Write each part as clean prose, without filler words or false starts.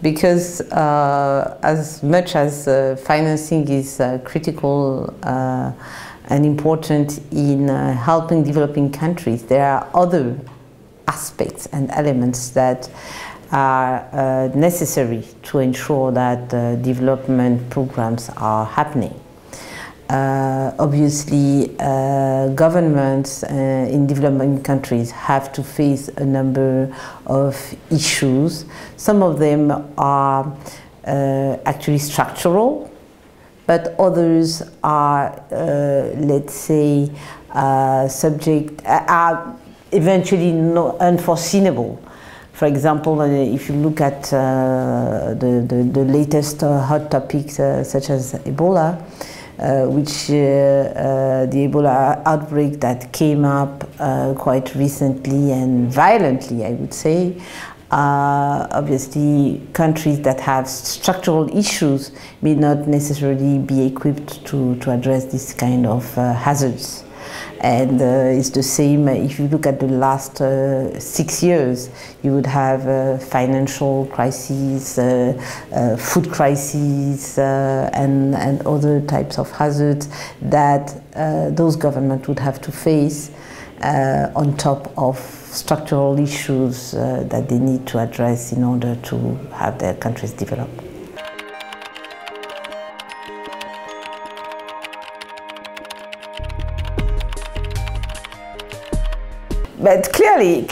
Because as much as financing is critical and important in helping developing countries, there are other aspects and elements that are necessary to ensure that development programs are happening. Obviously, governments in developing countries have to face a number of issues. Some of them are actually structural, but others are, let's say, are eventually unforeseeable. For example, if you look at the latest hot topics such as Ebola, which the Ebola outbreak that came up quite recently and violently, I would say. Obviously, countries that have structural issues may not necessarily be equipped to address this kind of hazards. And it's the same if you look at the last 6 years. You would have financial crises, food crises, and other types of hazards that those governments would have to face on top of structural issues that they need to address in order to have their countries develop. But clearly,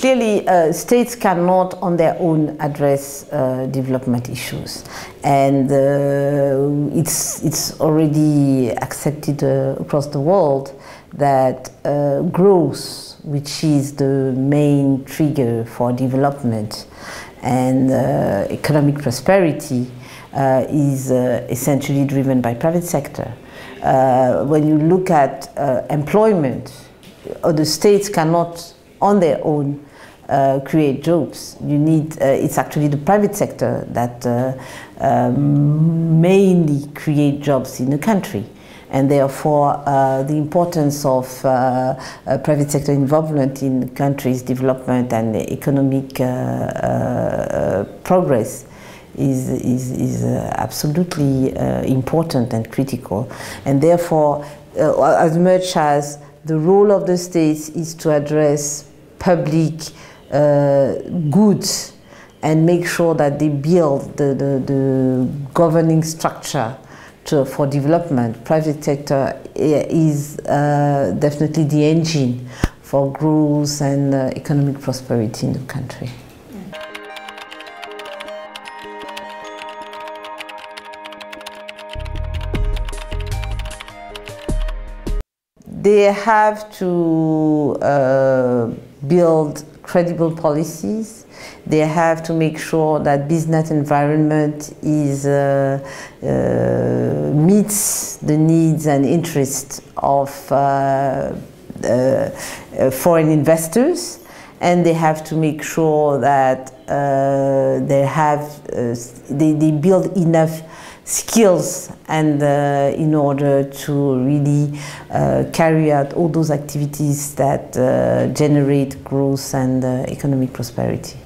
states cannot on their own address development issues, and it's already accepted across the world that growth, which is the main trigger for development and economic prosperity, is essentially driven by private sector. When you look at employment, the states cannot on their own create jobs. You need, it's actually the private sector that mainly create jobs in a country. And therefore, the importance of private sector involvement in countries' development and economic progress is absolutely important and critical. And therefore, as much as the role of the states is to address public goods and make sure that they build the governing structure for development, private sector is definitely the engine for growth and economic prosperity in the country. They have to build credible policies. They have to make sure that business environment is meets the needs and interests of foreign investors, and they have to make sure that they build enough skills and in order to really carry out all those activities that generate growth and economic prosperity.